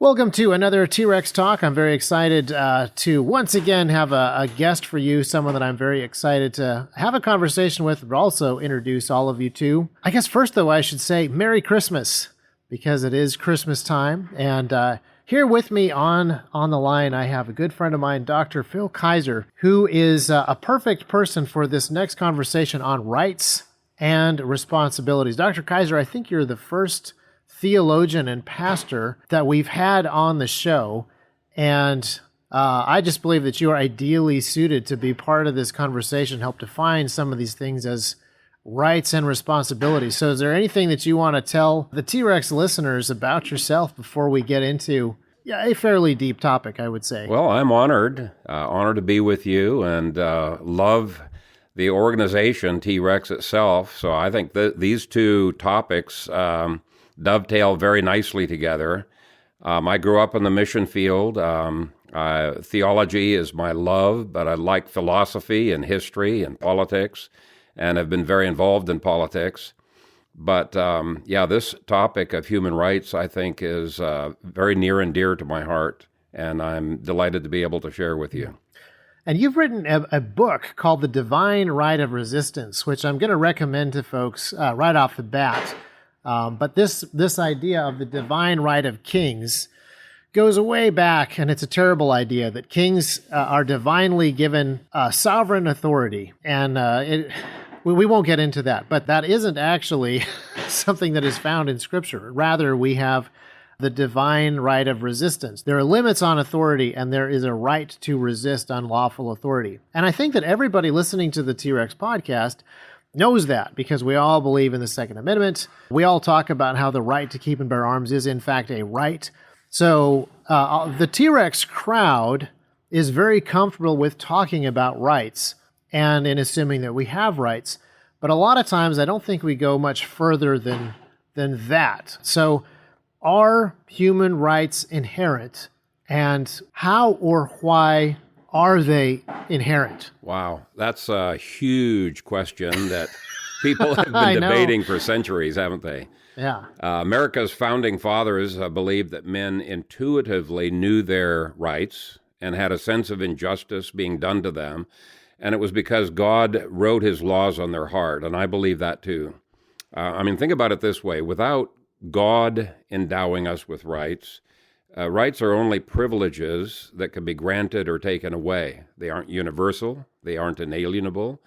Welcome to another T-Rex Talk. I'm very excited to once again have a guest for you, someone that I'm very excited to have a conversation with, but also introduce all of you to. I guess first, though, I should say Merry Christmas, because it is Christmas time. And here with me on the line, I have a good friend of mine, Dr. Phil Kayser, who is a perfect person for this next conversation on rights and responsibilities. Dr. Kayser, I think you're the first theologian and pastor that we've had on the show, and I just believe that you are ideally suited to be part of this conversation, help define some of these things as rights and responsibilities. So is there anything that you want to tell the T-Rex listeners about yourself before we get into a fairly deep topic, I would say? Well, I'm honored to be with you, and love the organization, T-Rex itself. So I think that these two topics dovetail very nicely together. I grew up in the mission field. Theology is my love, but I like philosophy and history and politics, and have been very involved in politics. But this topic of human rights, I think, is very near and dear to my heart, and I'm delighted to be able to share with you. And you've written a book called The Divine Right of Resistance, which I'm going to recommend to folks right off the bat. But this idea of the divine right of kings goes way back, and it's a terrible idea that kings are divinely given sovereign authority. And we won't get into that, but that isn't actually something that is found in Scripture. Rather, we have the divine right of resistance. There are limits on authority, and there is a right to resist unlawful authority. And I think that everybody listening to the T-Rex podcast knows that, because we all believe in the Second Amendment. We all talk about how the right to keep and bear arms is in fact a right. So the T-Rex crowd is very comfortable with talking about rights and in assuming that we have rights. But a lot of times I don't think we go much further than that. So are human rights inherent, and how or why are they inherent? Wow, that's a huge question that people have been debating for centuries, haven't they? Yeah. America's founding fathers believed that men intuitively knew their rights and had a sense of injustice being done to them, and it was because God wrote his laws on their heart, and I believe that too. Think about it this way. Without God endowing us with rights, rights are only privileges that can be granted or taken away. They aren't universal, they aren't inalienable,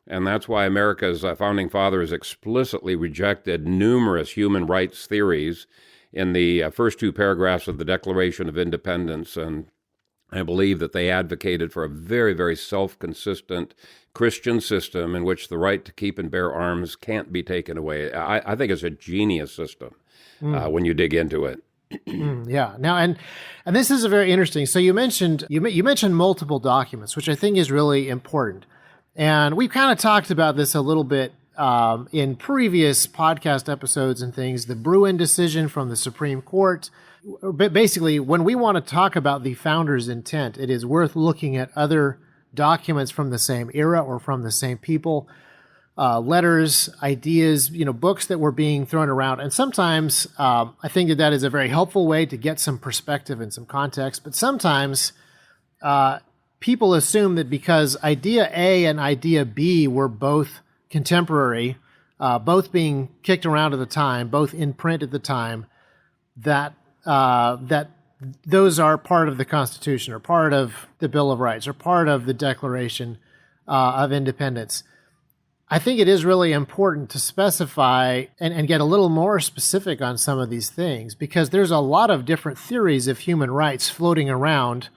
and that's why America's founding fathers explicitly rejected numerous human rights theories in the first two paragraphs of the Declaration of Independence, and I believe that they advocated for a very, very self-consistent Christian system in which the right to keep and bear arms can't be taken away. I think it's a genius system when you dig into it. Yeah. Now, and this is a very interesting. So you mentioned multiple documents, which I think is really important. And we've kind of talked about this a little bit in previous podcast episodes and things. The Bruin decision from the Supreme Court. But basically, when we want to talk about the founders' intent, it is worth looking at other documents from the same era or from the same people. Letters, ideas, books that were being thrown around. And sometimes I think that is a very helpful way to get some perspective and some context. But sometimes people assume that because idea A and idea B were both contemporary, both being kicked around at the time, both in print at the time, that those are part of the Constitution or part of the Bill of Rights or part of the Declaration of Independence. I think it is really important to specify and get a little more specific on some of these things, because there's a lot of different theories of human rights floating around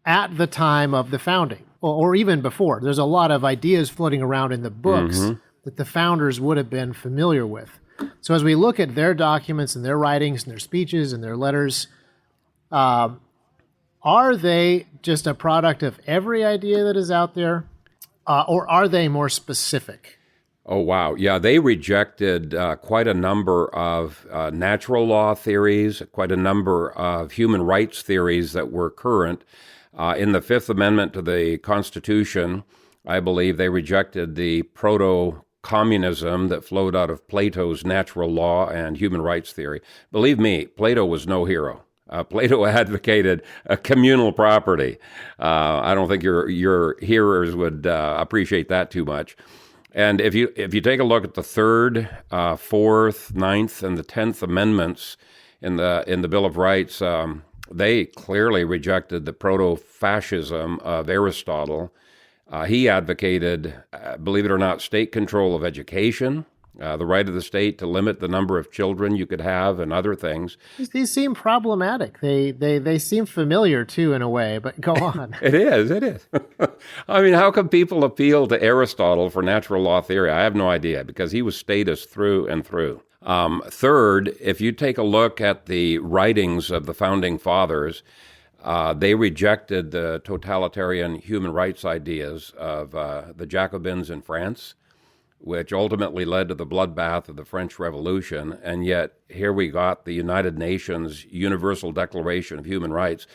at the time of the founding, or even before. There's a lot of ideas floating around in the books that the founders would have been familiar with. So as we look at their documents and their writings and their speeches and their letters, are they just a product of every idea that is out there? Or are they more specific? Oh, wow. Yeah, they rejected quite a number of natural law theories, quite a number of human rights theories that were current. In the Fifth Amendment to the Constitution, I believe they rejected the proto-communism that flowed out of Plato's natural law and human rights theory. Believe me, Plato was no hero. Plato advocated a communal property. I don't think your hearers would appreciate that too much. And if you take a look at the Third, Fourth, Ninth, and the 10th Amendments in the Bill of Rights, they clearly rejected the proto-fascism of Aristotle. He advocated, believe it or not, state control of education, the right of the state to limit the number of children you could have, and other things. These seem problematic. They seem familiar, too, in a way, but go on. It is. I mean, how come people appeal to Aristotle for natural law theory? I have no idea, because he was statist through and through. Third, if you take a look at the writings of the Founding Fathers, they rejected the totalitarian human rights ideas of the Jacobins in France, which ultimately led to the bloodbath of the French Revolution. And yet here we got the United Nations Universal Declaration of Human Rights,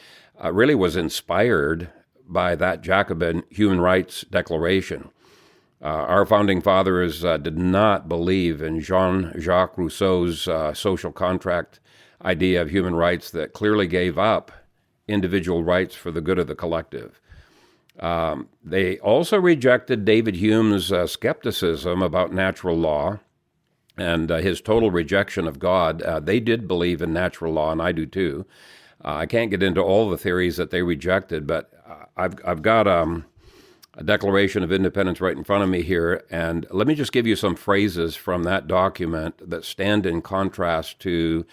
really was inspired by that Jacobin human rights declaration. Our founding fathers did not believe in Jean-Jacques Rousseau's social contract idea of human rights that clearly gave up individual rights for the good of the collective. They also rejected David Hume's skepticism about natural law and his total rejection of God. They did believe in natural law, and I do too. I can't get into all the theories that they rejected, but I've got a Declaration of Independence right in front of me here, and let me just give you some phrases from that document that stand in contrast to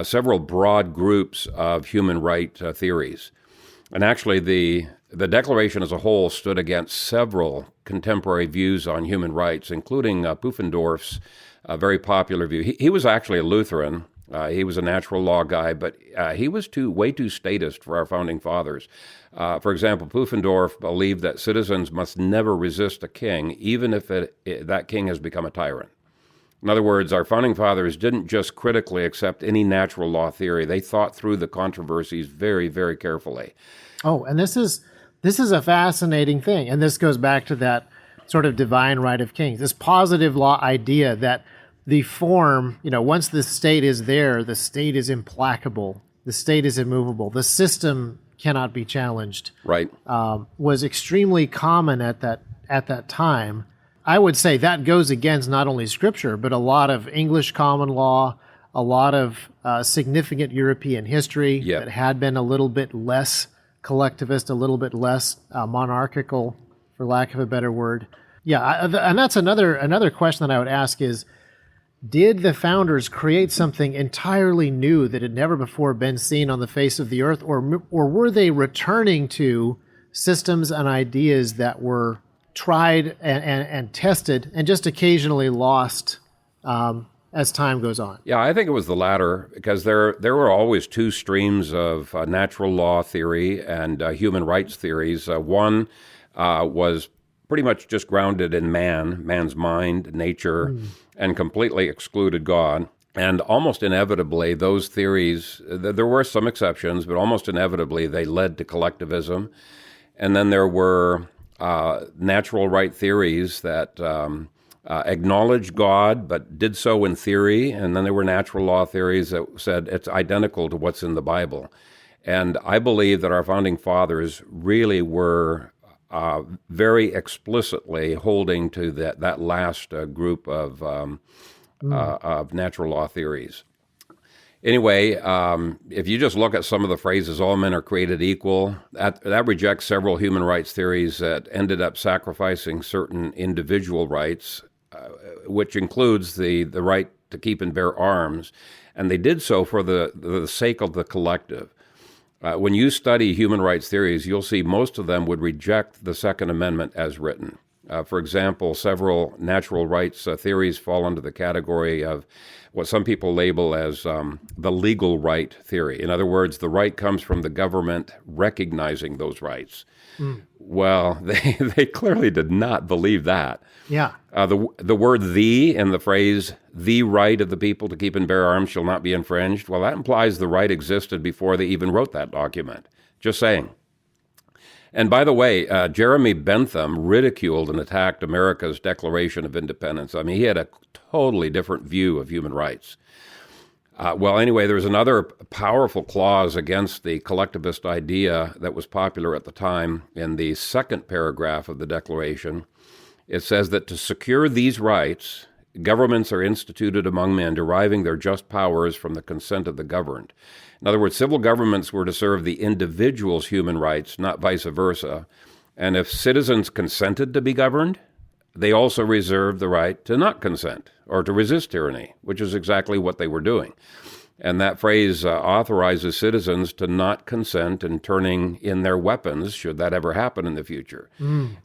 several broad groups of human right theories. And actually, the Declaration as a whole stood against several contemporary views on human rights, including Pufendorf's very popular view. He was actually a Lutheran. He was a natural law guy, but he was way too statist for our founding fathers. For example, Pufendorf believed that citizens must never resist a king, even if that king has become a tyrant. In other words, our founding fathers didn't just critically accept any natural law theory. They thought through the controversies very, very carefully. Oh, and this is a fascinating thing. And this goes back to that sort of divine right of kings, this positive law idea that the form, once the state is there, the state is implacable, the state is immovable, the system cannot be challenged. Right. Was extremely common at that time. I would say that goes against not only Scripture, but a lot of English common law, a lot of significant European history that had been a little bit less collectivist, a little bit less monarchical, for lack of a better word. Yeah, and that's another question that I would ask is, did the founders create something entirely new that had never before been seen on the face of the earth, or were they returning to systems and ideas that were tried and tested and just occasionally lost as time goes on? Yeah, I think it was the latter, because there were always two streams of natural law theory and human rights theories. One was pretty much just grounded in man's mind, nature, and completely excluded God. And almost inevitably, those theories, there were some exceptions, but almost inevitably they led to collectivism. And then there were natural right theories that acknowledged God, but did so in theory. And then there were natural law theories that said it's identical to what's in the Bible. And I believe that our founding fathers really were very explicitly holding to that last group of natural law theories. Anyway, if you just look at some of the phrases, all men are created equal, that rejects several human rights theories that ended up sacrificing certain individual rights, which includes the right to keep and bear arms, and they did so for the sake of the collective. When you study human rights theories, you'll see most of them would reject the Second Amendment as written. For example, several natural rights theories fall under the category of what some people label as the legal right theory. In other words, the right comes from the government recognizing those rights. Well, they clearly did not believe that. Yeah. The word "the" in the phrase "the right of the people to keep and bear arms shall not be infringed," well, that implies the right existed before they even wrote that document. Just saying. And by the way, Jeremy Bentham ridiculed and attacked America's Declaration of Independence. I mean, he had a totally different view of human rights. Well, anyway, there's another powerful clause against the collectivist idea that was popular at the time in the second paragraph of the Declaration. It says that to secure these rights, governments are instituted among men, deriving their just powers from the consent of the governed. In other words, civil governments were to serve the individual's human rights, not vice versa. And if citizens consented to be governed, they also reserved the right to not consent or to resist tyranny, which is exactly what they were doing. And that phrase authorizes citizens to not consent in turning in their weapons, should that ever happen in the future.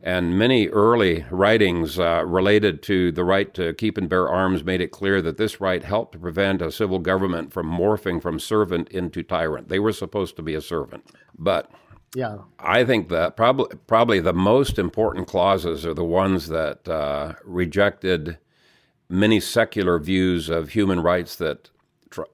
And many early writings related to the right to keep and bear arms made it clear that this right helped to prevent a civil government from morphing from servant into tyrant. They were supposed to be a servant. But Yeah. I think that probably the most important clauses are the ones that rejected many secular views of human rights that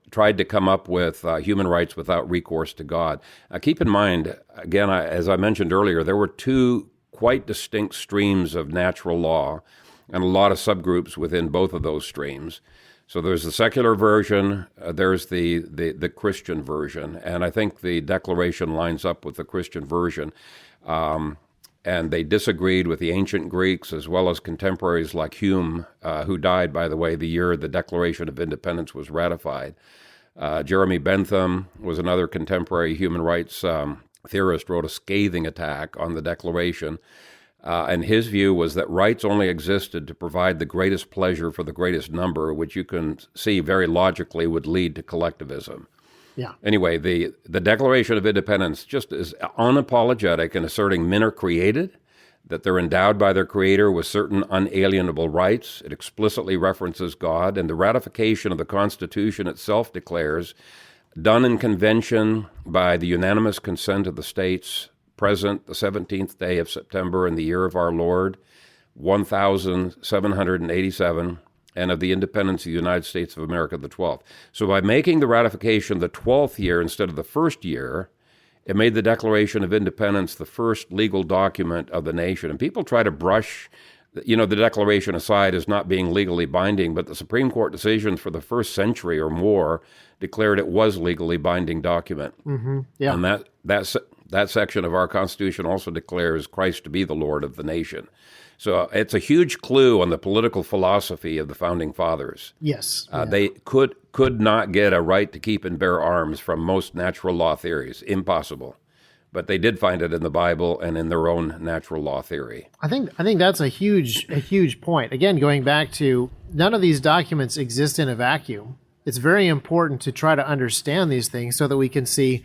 tried to come up with human rights without recourse to God. Keep in mind, again, as I mentioned earlier, there were two quite distinct streams of natural law and a lot of subgroups within both of those streams. So there's the secular version, there's the Christian version, and I think the Declaration lines up with the Christian version. And they disagreed with the ancient Greeks as well as contemporaries like Hume, who died, by the way, the year the Declaration of Independence was ratified. Jeremy Bentham was another contemporary human rights theorist, wrote a scathing attack on the Declaration. And his view was that rights only existed to provide the greatest pleasure for the greatest number, which you can see very logically would lead to collectivism. Yeah. Anyway, the Declaration of Independence just is unapologetic in asserting men are created, that they're endowed by their Creator with certain unalienable rights. It explicitly references God, and the ratification of the Constitution itself declares, done in convention by the unanimous consent of the states, present the 17th day of September in the year of our Lord, 1787, and of the independence of the United States of America, the 12th. So by making the ratification the 12th year instead of the first year, it made the Declaration of Independence the first legal document of the nation. And people try to brush, the Declaration aside as not being legally binding, but the Supreme Court decisions for the first century or more declared it was legally binding document. Mm-hmm. Yeah. And that section of our Constitution also declares Christ to be the Lord of the nation. So it's a huge clue on the political philosophy of the Founding Fathers. Yes. They could not get a right to keep and bear arms from most natural law theories. Impossible. But they did find it in the Bible and in their own natural law theory. I think that's a huge point. Again, going back to none of these documents exist in a vacuum. It's very important to try to understand these things so that we can see,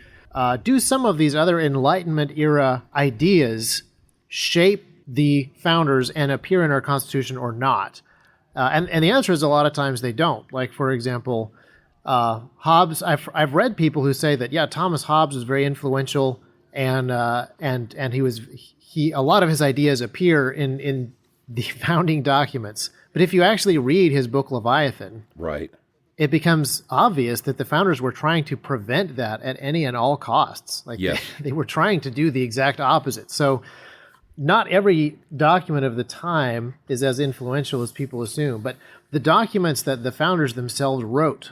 do some of these other Enlightenment era ideas shape the founders and appear in our Constitution or not? And the answer is a lot of times they don't. Like, for example, Hobbes. I've read people who say that, Thomas Hobbes was very influential, and he a lot of his ideas appear in the founding documents. But if you actually read his book Leviathan, right, it becomes obvious that the founders were trying to prevent that at any and all costs. Like, yes. they were trying to do the exact opposite. So not every document of the time is as influential as people assume, but the documents that the founders themselves wrote,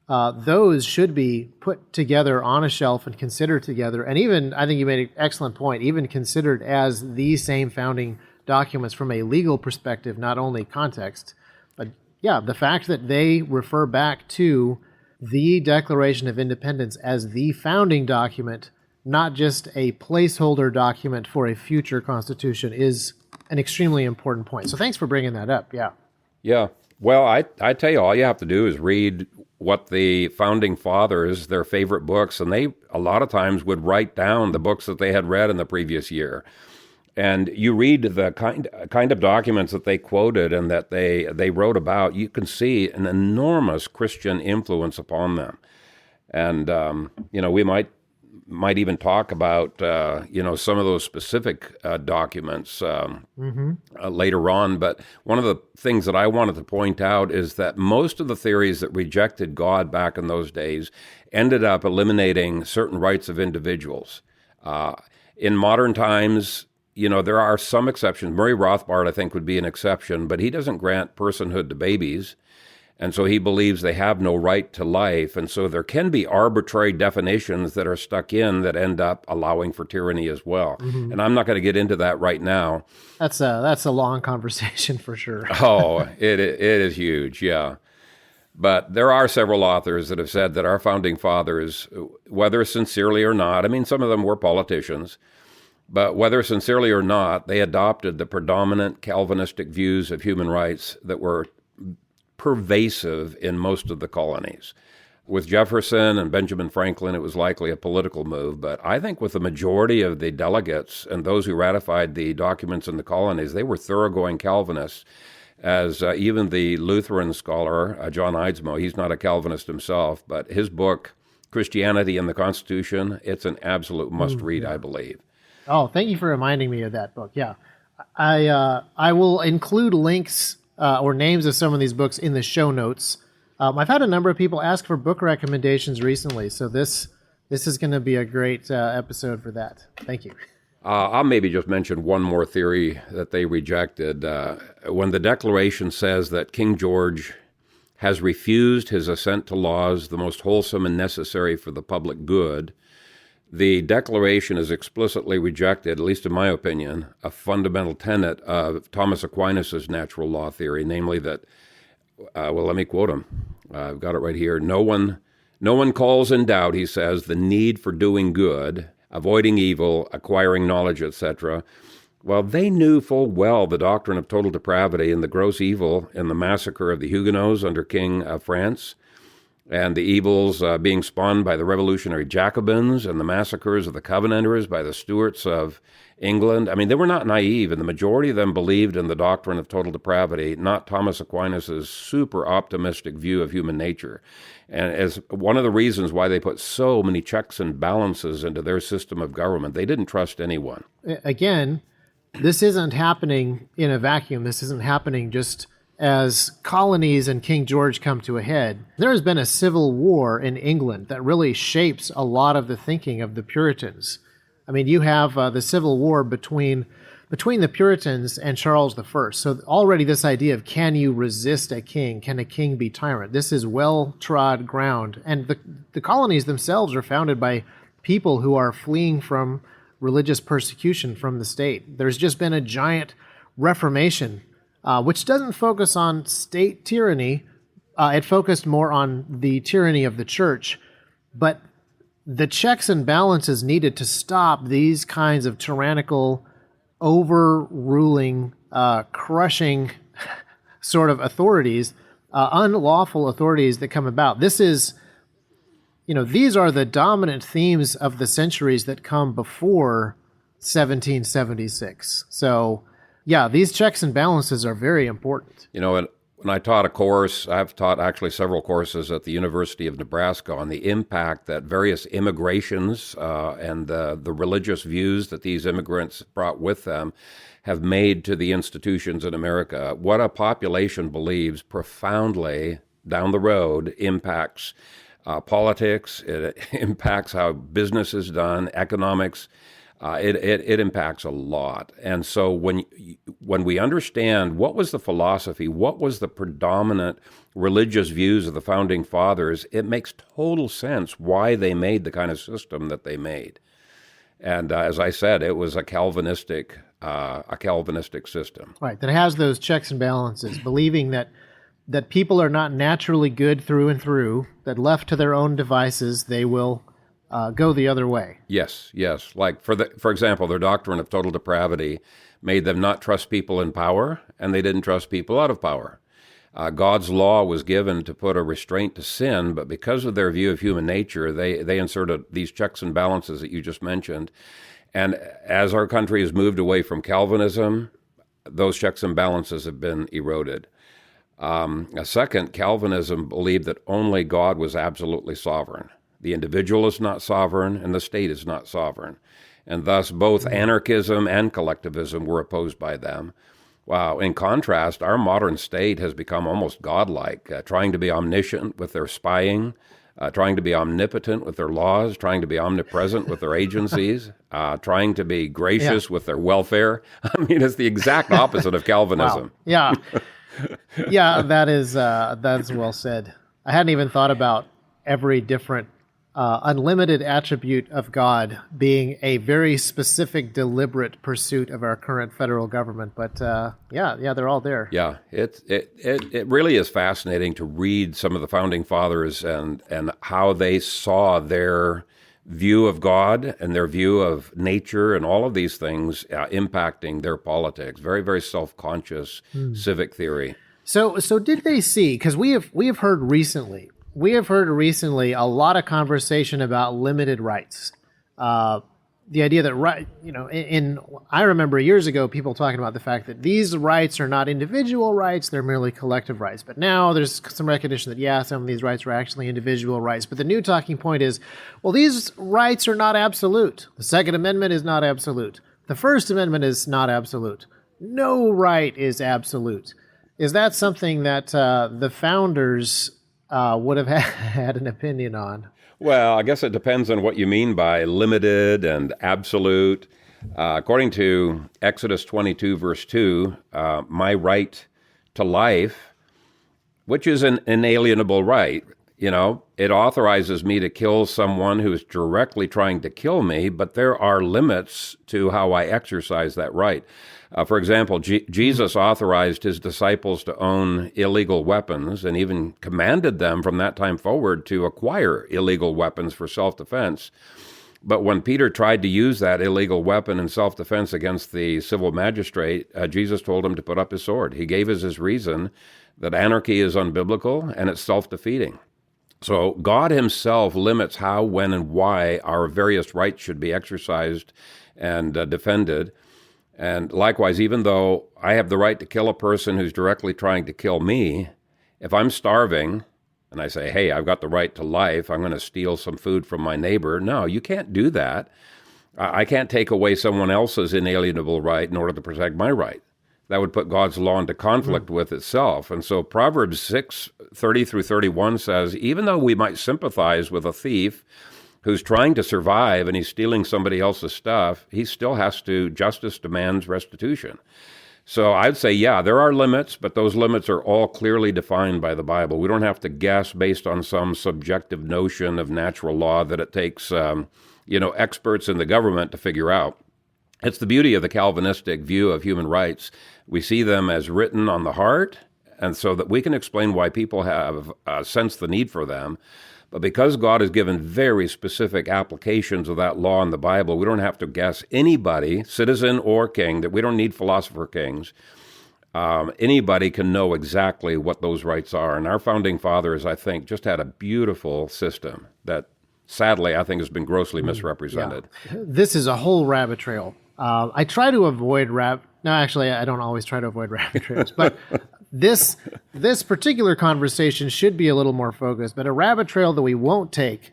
those should be put together on a shelf and considered together. And even, I think you made an excellent point, even considered as the same founding documents from a legal perspective, not only context, but the fact that they refer back to the Declaration of Independence as the founding document, not just a placeholder document for a future constitution, is an extremely important point. So thanks for bringing that up. Yeah. Yeah. Well, I tell you, all you have to do is read what the Founding Fathers, their favorite books, and they a lot of times would write down the books that they had read in the previous year. And you read the kind of documents that they quoted and that they wrote about, you can see an enormous Christian influence upon them. And, we might even talk about, some of those specific documents later on. But one of the things that I wanted to point out is that most of the theories that rejected God back in those days ended up eliminating certain rights of individuals. In modern times, there are some exceptions. Murray Rothbard, I think, would be an exception, but he doesn't grant personhood to babies. And so he believes they have no right to life. And so there can be arbitrary definitions that are stuck in that end up allowing for tyranny as well. Mm-hmm. And I'm not going to get into that right now. That's a long conversation for sure. Oh, it is huge, yeah. But there are several authors that have said that our founding fathers, whether sincerely or not, I mean, some of them were politicians, but whether sincerely or not, they adopted the predominant Calvinistic views of human rights that were pervasive in most of the colonies. With Jefferson and Benjamin Franklin, it was likely a political move, but I think with the majority of the delegates and those who ratified the documents in the colonies, they were thoroughgoing Calvinists, as even the Lutheran scholar, John Eidsmoe, he's not a Calvinist himself, but his book, Christianity and the Constitution, it's an absolute must-read, I believe. Oh, thank you for reminding me of that book. Yeah, I will include links or names of some of these books in the show notes. I've had a number of people ask for book recommendations recently, so this is going to be a great episode for that. Thank you. I'll maybe just mention one more theory that they rejected. When the Declaration says that King George has refused his assent to laws the most wholesome and necessary for the public good, the Declaration is explicitly rejected, at least in my opinion, a fundamental tenet of Thomas Aquinas' natural law theory, namely that, let me quote him. I've got it right here. No one calls in doubt, he says, the need for doing good, avoiding evil, acquiring knowledge, etc. Well, they knew full well the doctrine of total depravity and the gross evil in the massacre of the Huguenots under King of France, and the evils being spawned by the revolutionary Jacobins and the massacres of the Covenanters by the Stuarts of England. I mean, they were not naive, and the majority of them believed in the doctrine of total depravity, not Thomas Aquinas' super optimistic view of human nature. And as one of the reasons why they put so many checks and balances into their system of government, they didn't trust anyone. Again, this isn't happening in a vacuum. This isn't happening just as colonies and King George come to a head. There has been a civil war in England that really shapes a lot of the thinking of the Puritans. I mean, you have the Civil War between the Puritans and Charles I. So already this idea of can you resist a king? Can a king be tyrant? This is well-trod ground. And the colonies themselves are founded by people who are fleeing from religious persecution from the state. There's just been a giant reformation, which doesn't focus on state tyranny. It focused more on the tyranny of the church. But the checks and balances needed to stop these kinds of tyrannical, overruling, crushing sort of authorities, unlawful authorities that come about. This is, these are the dominant themes of the centuries that come before 1776. So, yeah, these checks and balances are very important. When I taught a course, I've taught actually several courses at the University of Nebraska on the impact that various immigrations and the religious views that these immigrants brought with them have made to the institutions in America. What a population believes profoundly down the road impacts politics, it impacts how business is done, economics. It impacts a lot. And so when we understand what was the philosophy, what was the predominant religious views of the Founding Fathers, it makes total sense why they made the kind of system that they made. And as I said, it was a Calvinistic system. Right, that has those checks and balances, believing that people are not naturally good through and through, that left to their own devices, they will go the other way. Yes. Like, for example, their doctrine of total depravity made them not trust people in power, and they didn't trust people out of power. God's law was given to put a restraint to sin, but because of their view of human nature, they inserted these checks and balances that you just mentioned. And as our country has moved away from Calvinism, those checks and balances have been eroded. Second, Calvinism believed that only God was absolutely sovereign. The individual is not sovereign, and the state is not sovereign. And thus, both anarchism and collectivism were opposed by them. Wow. In contrast, our modern state has become almost godlike, trying to be omniscient with their spying, trying to be omnipotent with their laws, trying to be omnipresent with their agencies, trying to be gracious with their welfare. I mean, it's the exact opposite of Calvinism. Wow. Yeah. Yeah, that's well said. I hadn't even thought about every different unlimited attribute of God being a very specific, deliberate pursuit of our current federal government. But yeah, they're all there. Yeah, it really is fascinating to read some of the founding fathers and how they saw their view of God and their view of nature and all of these things impacting their politics. Very, very self-conscious civic theory. So did they see? Because we have heard recently. We have heard recently a lot of conversation about limited rights. The idea that I remember years ago people talking about the fact that these rights are not individual rights; they're merely collective rights. But now there's some recognition that some of these rights are actually individual rights. But the new talking point is, well, these rights are not absolute. The Second Amendment is not absolute. The First Amendment is not absolute. No right is absolute. Is that something that the founders would have had an opinion on? Well, I guess it depends on what you mean by limited and absolute. According to Exodus 22, verse 2, my right to life, which is an inalienable right, it authorizes me to kill someone who is directly trying to kill me, but there are limits to how I exercise that right. For example, Jesus authorized his disciples to own illegal weapons and even commanded them from that time forward to acquire illegal weapons for self-defense. But when Peter tried to use that illegal weapon in self-defense against the civil magistrate, Jesus told him to put up his sword. He gave as his reason that anarchy is unbiblical and it's self-defeating. So God himself limits how, when, and why our various rights should be exercised and defended. And likewise, even though I have the right to kill a person who's directly trying to kill me, if I'm starving and I say, hey, I've got the right to life, I'm going to steal some food from my neighbor. No, you can't do that. I can't take away someone else's inalienable right in order to protect my right. That would put God's law into conflict with itself. And so Proverbs 6:30 through 31 says, even though we might sympathize with a thief who's trying to survive and he's stealing somebody else's stuff, he still has to, justice demands restitution. So I'd say, there are limits, but those limits are all clearly defined by the Bible. We don't have to guess based on some subjective notion of natural law that it takes, experts in the government to figure out. It's the beauty of the Calvinistic view of human rights. We see them as written on the heart, and so that we can explain why people have sensed the need for them. But because God has given very specific applications of that law in the Bible, we don't have to guess anybody, citizen or king, that we don't need philosopher kings. Anybody can know exactly what those rights are. And our founding fathers, I think, just had a beautiful system that sadly I think has been grossly misrepresented. Yeah. This is a whole rabbit trail. I try to avoid No, actually, I don't always try to avoid rabbit trails, but this particular conversation should be a little more focused. But a rabbit trail that we won't take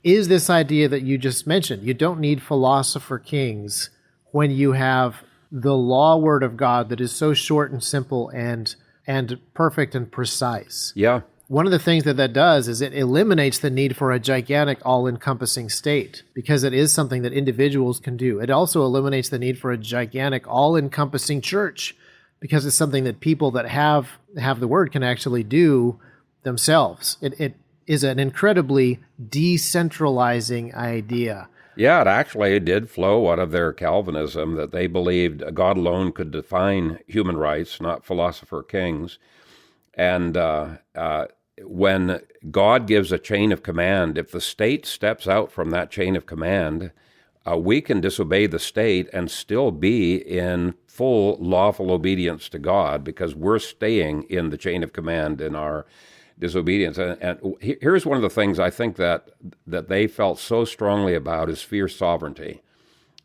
is this idea that you just mentioned. You don't need philosopher kings when you have the law word of God that is so short and simple and perfect and precise. Yeah. One of the things that does is it eliminates the need for a gigantic all-encompassing state, because it is something that individuals can do. It also eliminates the need for a gigantic all-encompassing church, because it's something that people that have the word can actually do themselves. It is an incredibly decentralizing idea. Yeah, it actually did flow out of their Calvinism, that they believed God alone could define human rights, not philosopher kings. And when God gives a chain of command, if the state steps out from that chain of command, we can disobey the state and still be in full lawful obedience to God, because we're staying in the chain of command in our disobedience. And here's one of the things I think that they felt so strongly about is fierce sovereignty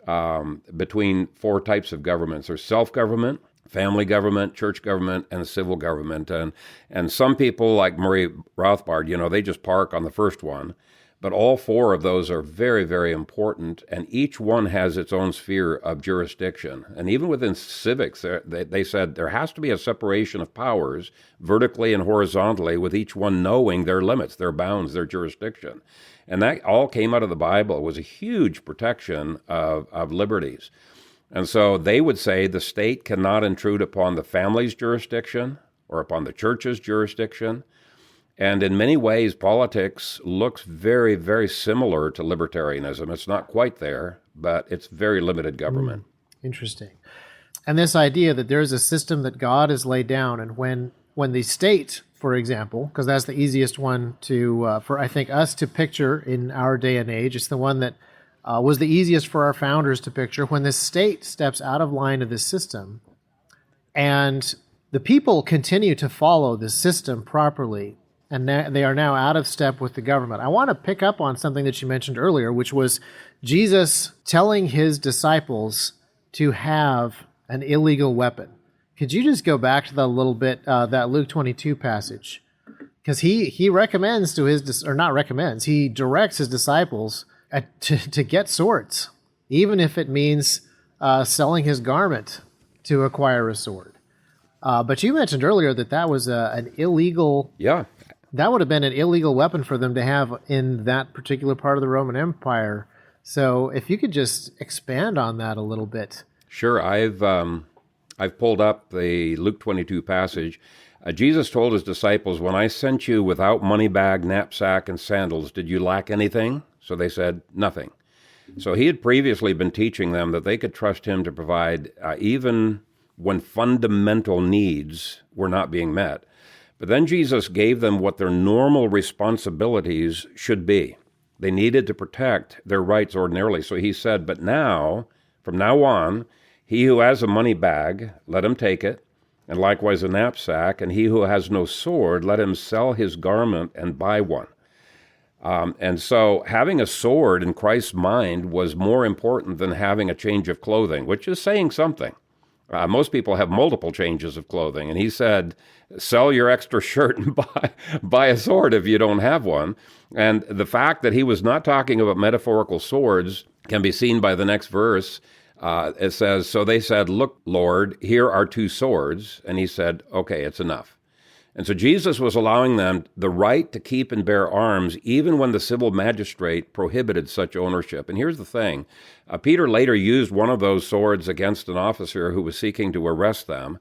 between four types of governments. There's self-government, family government, church government, and civil government. And some people, like Murray Rothbard, they just park on the first one. But all four of those are very, very important, and each one has its own sphere of jurisdiction. And even within civics, they said there has to be a separation of powers, vertically and horizontally, with each one knowing their limits, their bounds, their jurisdiction. And that all came out of the Bible. It was a huge protection of liberties. And so they would say the state cannot intrude upon the family's jurisdiction or upon the church's jurisdiction. And in many ways, politics looks very, very similar to libertarianism. It's not quite there, but it's very limited government. Interesting. And this idea that there's a system that God has laid down, and when the state, for example, because that's the easiest one for I think us to picture in our day and age, it's the one that was the easiest for our founders to picture. When the state steps out of line of this system, and the people continue to follow the system properly, and they are now out of step with the government. I want to pick up on something that you mentioned earlier, which was Jesus telling his disciples to have an illegal weapon. Could you just go back to that a little bit, that Luke 22 passage? Because he recommends to he directs his disciples to get swords, even if it means selling his garment to acquire a sword. But you mentioned earlier that was an illegal... Yeah. That would have been an illegal weapon for them to have in that particular part of the Roman Empire. So if you could just expand on that a little bit. Sure. I've pulled up the Luke 22 passage. Jesus told his disciples, "When I sent you without money bag, knapsack, and sandals, did you lack anything?" So they said, "Nothing." So he had previously been teaching them that they could trust him to provide even when fundamental needs were not being met. But then Jesus gave them what their normal responsibilities should be. They needed to protect their rights ordinarily. So he said, "But now, from now on, he who has a money bag, let him take it, and likewise a knapsack, and he who has no sword, let him sell his garment and buy one." And so having a sword in Christ's mind was more important than having a change of clothing, which is saying something. Most people have multiple changes of clothing. And he said, sell your extra shirt and buy a sword if you don't have one. And the fact that he was not talking about metaphorical swords can be seen by the next verse. It says, "So they said, 'Look, Lord, here are 2 swords.' And he said, 'Okay, it's enough.'" And so Jesus was allowing them the right to keep and bear arms even when the civil magistrate prohibited such ownership. And here's the thing. Peter later used one of those swords against an officer who was seeking to arrest them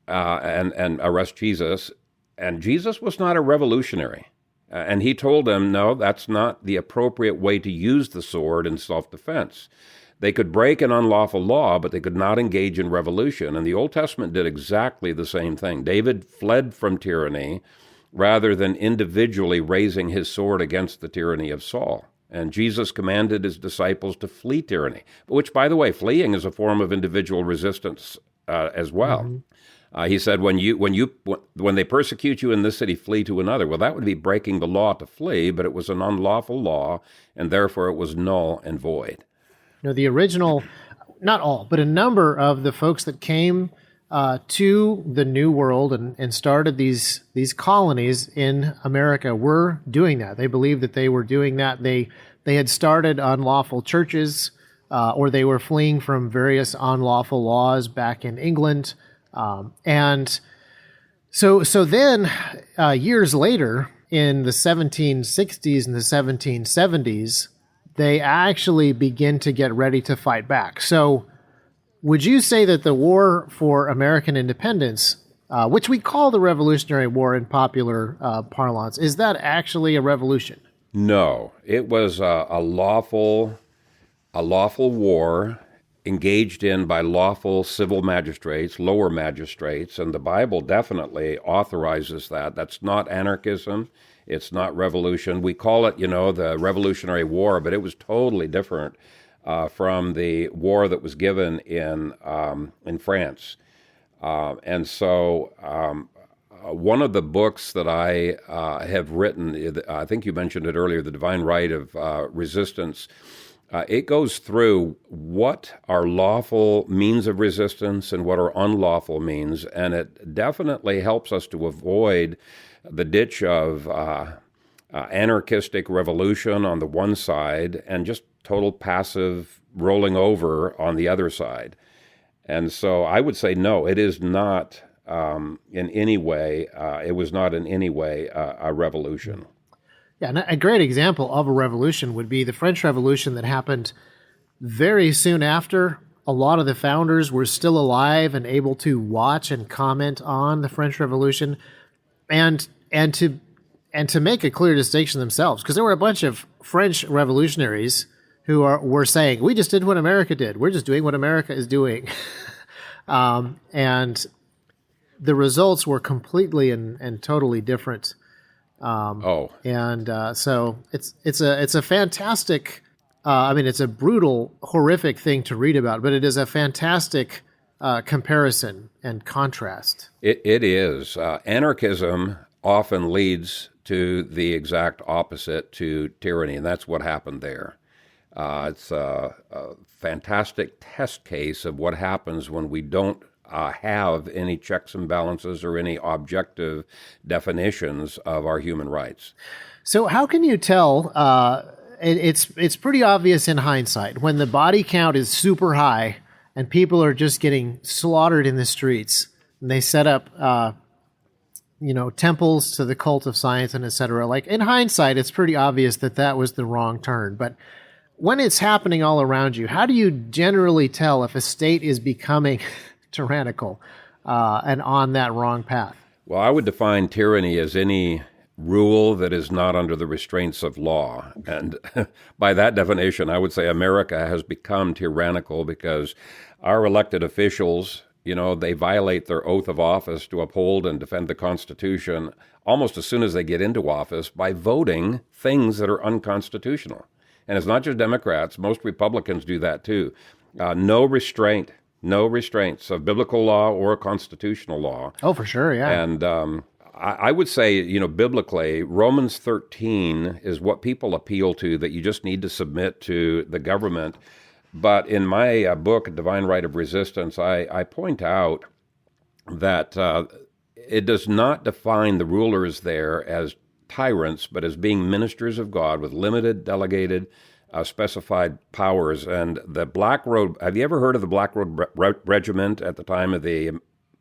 and arrest Jesus. And Jesus was not a revolutionary. And he told them, no, that's not the appropriate way to use the sword in self-defense. They could break an unlawful law, but they could not engage in revolution. And the Old Testament did exactly the same thing. David fled from tyranny rather than individually raising his sword against the tyranny of Saul. And Jesus commanded his disciples to flee tyranny, which, by the way, fleeing is a form of individual resistance as well. Mm-hmm. He said, when they persecute you in this city, flee to another. Well, that would be breaking the law to flee, but it was an unlawful law, and therefore it was null and void. The original, not all, but a number of the folks that came to the New World and started these colonies in America were doing that. They believed that they were doing that. They had started unlawful churches, or they were fleeing from various unlawful laws back in England. And so then years later, in the 1760s and the 1770s, they actually begin to get ready to fight back. So would you say that the war for American independence, which we call the Revolutionary War in popular parlance, is that actually a revolution? No, it was a lawful war engaged in by lawful civil magistrates, lower magistrates, and the Bible definitely authorizes that. That's not anarchism. It's not revolution. We call it, the Revolutionary War, but it was totally different from the war that was given in France. And so one of the books that I have written, I think you mentioned it earlier, The Divine Right of Resistance, it goes through what are lawful means of resistance and what are unlawful means, and it definitely helps us to avoid the ditch of anarchistic revolution on the one side and just total passive rolling over on the other side. And so I would say, no, it is not in any way, it was not in any way a revolution. Yeah, and a great example of a revolution would be the French Revolution that happened very soon after a lot of the founders were still alive and able to watch and comment on the French Revolution, and to make a clear distinction themselves, because there were a bunch of French revolutionaries who were saying, we just did what America did. We're just doing what America is doing. And the results were completely and totally different. So it's a fantastic, it's a brutal, horrific thing to read about, but it is a fantastic comparison and contrast. It is. Anarchism often leads to the exact opposite, to tyranny, and that's what happened there. It's a fantastic test case of what happens when we don't have any checks and balances or any objective definitions of our human rights. So how can you tell, it's pretty obvious in hindsight, when the body count is super high and people are just getting slaughtered in the streets, and they set up temples to the cult of science and et cetera. Like, in hindsight, it's pretty obvious that was the wrong turn. But when it's happening all around you, how do you generally tell if a state is becoming tyrannical and on that wrong path? Well, I would define tyranny as any rule that is not under the restraints of law. And by that definition, I would say America has become tyrannical because our elected officials, they violate their oath of office to uphold and defend the Constitution almost as soon as they get into office by voting things that are unconstitutional. And it's not just Democrats. Most Republicans do that too. No restraints of biblical law or constitutional law. Oh, for sure, yeah. And I would say, biblically, Romans 13 is what people appeal to, that you just need to submit to the government. But in my book, Divine Right of Resistance, I point out that it does not define the rulers there as tyrants, but as being ministers of God with limited, delegated, specified powers. And the Black Robe, have you ever heard of the Black Robe Regiment at the time of the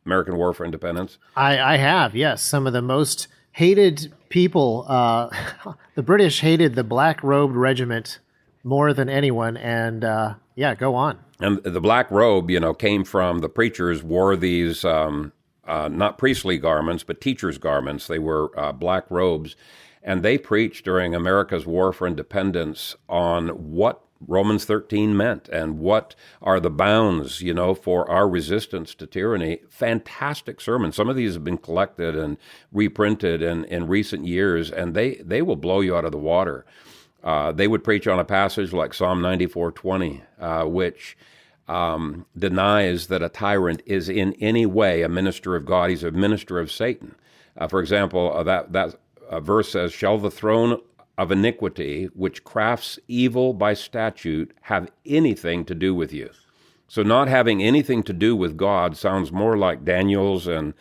American War for Independence? I have, yes. Some of the most hated people, the British hated the Black Robed Regiment more than anyone, and go on. And the black robe, came from the preachers wore these not priestly garments, but teachers' garments. They were black robes, and they preached during America's War for Independence on what Romans 13 meant and what are the bounds, for our resistance to tyranny. Fantastic sermons. Some of these have been collected and reprinted in recent years, and they will blow you out of the water. They would preach on a passage like Psalm 94:20, which denies that a tyrant is in any way a minister of God. He's a minister of Satan. For example, that verse says, "Shall the throne of iniquity, which crafts evil by statute, have anything to do with you?" So not having anything to do with God sounds more like Daniel's and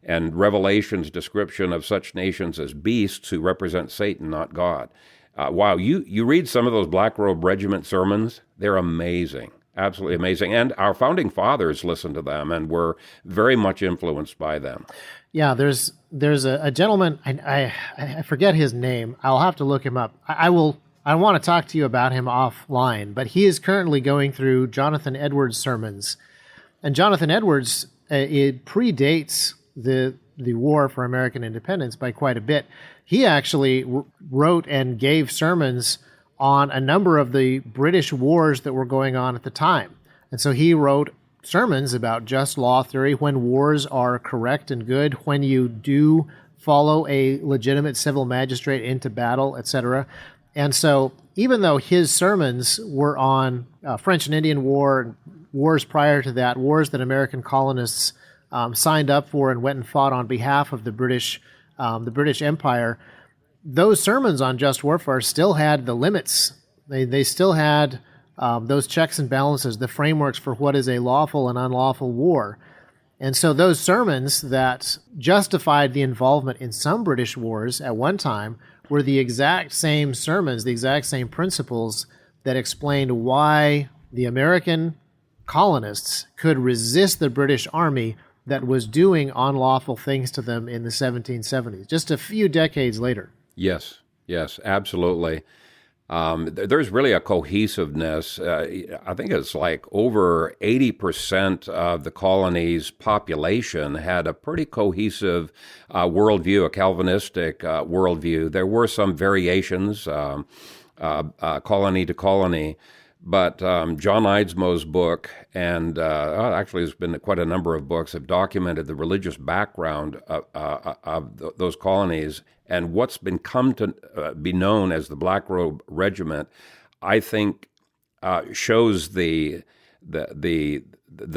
Revelation's description of such nations as beasts who represent Satan, not God. Wow, you read some of those Black Robe Regiment sermons, they're amazing, absolutely amazing. And our founding fathers listened to them and were very much influenced by them. Yeah, there's a gentleman, I forget his name. I'll have to look him up. I want to talk to you about him offline, but he is currently going through Jonathan Edwards' sermons. And Jonathan Edwards, it predates the War for American Independence by quite a bit. He actually wrote and gave sermons on a number of the British wars that were going on at the time. And so he wrote sermons about just law theory, when wars are correct and good, when you do follow a legitimate civil magistrate into battle, etc. And so even though his sermons were on French and Indian War, wars prior to that, wars that American colonists signed up for and went and fought on behalf of the British Empire, those sermons on just warfare still had the limits. They still had those checks and balances, the frameworks for what is a lawful and unlawful war. And so those sermons that justified the involvement in some British wars at one time were the exact same sermons, the exact same principles that explained why the American colonists could resist the British army that was doing unlawful things to them in the 1770s, just a few decades later. Yes, absolutely. There's really a cohesiveness. I think it's like over 80% of the colony's population had a pretty cohesive worldview, a Calvinistic worldview. There were some variations, colony to colony. But John Eidsmoe's book, and actually there's been quite a number of books, have documented the religious background of those colonies and what's been come to be known as the Black Robe Regiment. I think shows the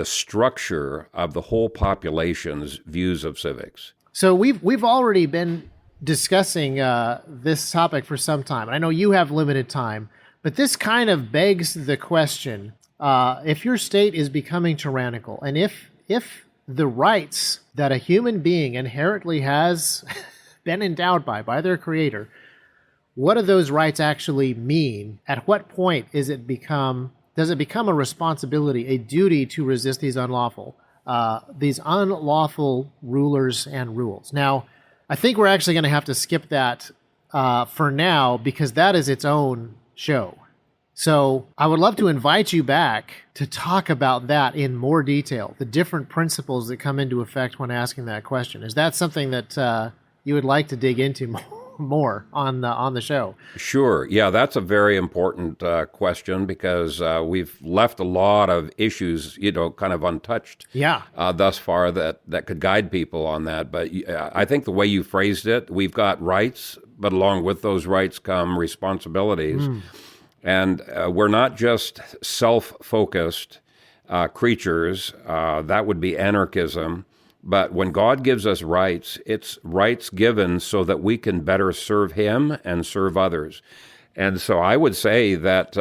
structure of the whole population's views of civics. So we've already been discussing this topic for some time. I know you have limited time. But this kind of begs the question, if your state is becoming tyrannical, and if the rights that a human being inherently has been endowed by their creator, what do those rights actually mean? At what point does it become a responsibility, a duty to resist these unlawful rulers and rules? Now, I think we're actually going to have to skip that for now, because that is its own show. So I would love to invite you back to talk about that in more detail, the different principles that come into effect when asking that question. Is that something that you would like to dig into more on the show? Sure. Yeah, that's a very important question, because we've left a lot of issues, kind of untouched. Yeah. Thus far that could guide people on that. But I think the way you phrased it, we've got rights, but along with those rights come responsibilities. And we're not just self-focused creatures. That would be anarchism. But when God gives us rights, it's rights given so that we can better serve Him and serve others. And so I would say that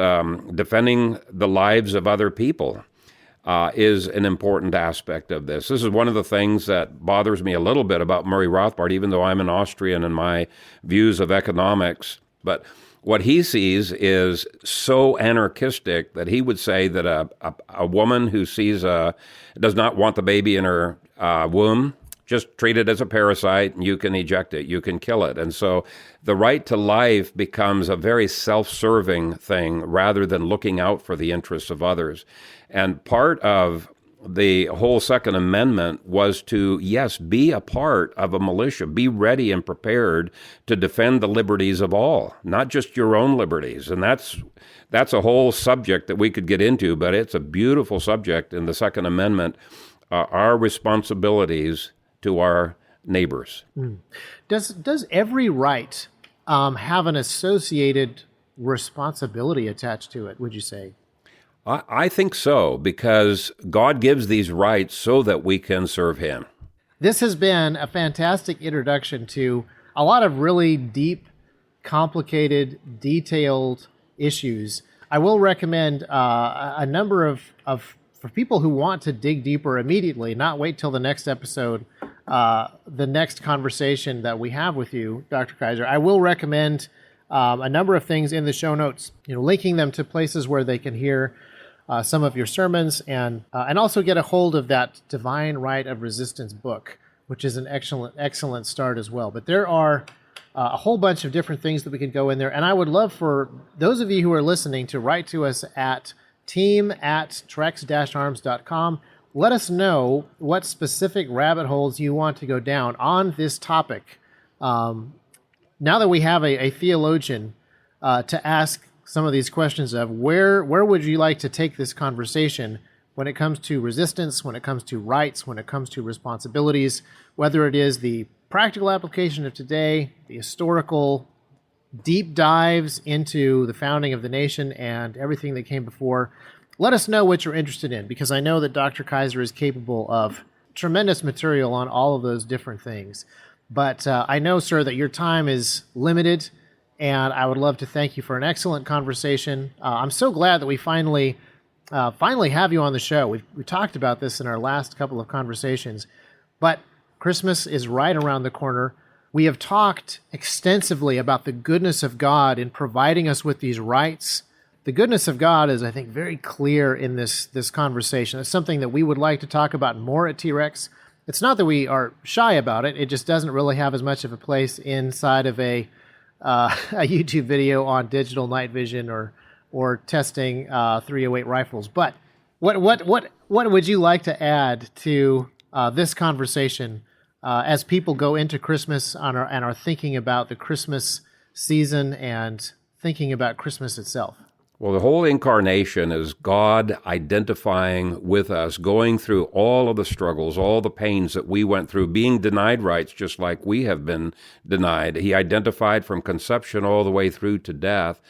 defending the lives of other people is an important aspect of this. This is one of the things that bothers me a little bit about Murray Rothbard, even though I'm an Austrian in my views of economics. But what he sees is so anarchistic that he would say that a woman who does not want the baby in her womb, just treat it as a parasite, and you can eject it, you can kill it. And so the right to life becomes a very self-serving thing rather than looking out for the interests of others. And part of the whole Second Amendment was to, yes, be a part of a militia, be ready and prepared to defend the liberties of all, not just your own liberties. And that's a whole subject that we could get into, but it's a beautiful subject in the Second Amendment, our responsibilities to our neighbors. Does every right have an associated responsibility attached to it, would you say? I think so, because God gives these rights so that we can serve Him. This has been a fantastic introduction to a lot of really deep, complicated, detailed issues. I will recommend a number of for people who want to dig deeper immediately, not wait till the next episode, the next conversation that we have with you, Dr. Kayser. I will recommend a number of things in the show notes, linking them to places where they can hear some of your sermons, and also get a hold of that Divine Right of Resistance book, which is an excellent start as well. But there are a whole bunch of different things that we could go in there, and I would love for those of you who are listening to write to us at team@trex-arms.com. Let us know what specific rabbit holes you want to go down on this topic. Now that we have a theologian to ask some of these questions of where would you like to take this conversation when it comes to resistance, when it comes to rights, when it comes to responsibilities, whether it is the practical application of today, the historical deep dives into the founding of the nation and everything that came before. Let us know what you're interested in, because I know that Dr. Kayser is capable of tremendous material on all of those different things. But I know, sir, that your time is limited, and I would love to thank you for an excellent conversation. I'm so glad that we finally have you on the show. We talked about this in our last couple of conversations, but Christmas is right around the corner. We have talked extensively about the goodness of God in providing us with these rights. The goodness of God is, I think, very clear in this conversation. It's something that we would like to talk about more at T-Rex. It's not that we are shy about it. It just doesn't really have as much of a place inside of a a YouTube video on digital night vision or testing 308 rifles. But what would you like to add to this conversation as people go into Christmas and are thinking about the Christmas season and thinking about Christmas itself? Well, the whole incarnation is God identifying with us, going through all of the struggles, all the pains that we went through, being denied rights just like we have been denied. He identified from conception all the way through to death.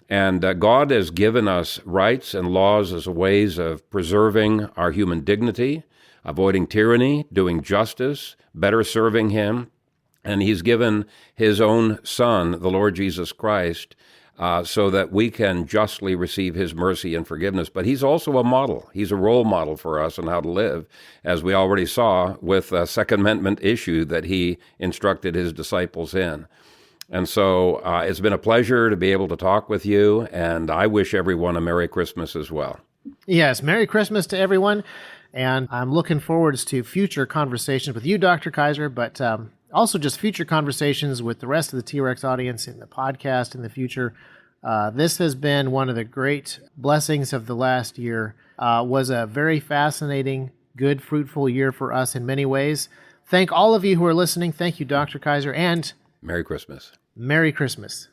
And God has given us rights and laws as ways of preserving our human dignity, avoiding tyranny, doing justice, better serving Him. And He's given His own Son, the Lord Jesus Christ, so that we can justly receive His mercy and forgiveness. But He's also a model. He's a role model for us on how to live, as we already saw with the Second Amendment issue that He instructed His disciples in. And so it's been a pleasure to be able to talk with you, and I wish everyone a Merry Christmas as well. Yes, Merry Christmas to everyone, and I'm looking forward to future conversations with you, Dr. Kayser, but also just future conversations with the rest of the T-Rex audience in the podcast in the future. This has been one of the great blessings of the last year. Was a very fascinating, good, fruitful year for us in many ways. Thank all of you who are listening. Thank you, Dr. Kayser, and Merry Christmas. Merry Christmas.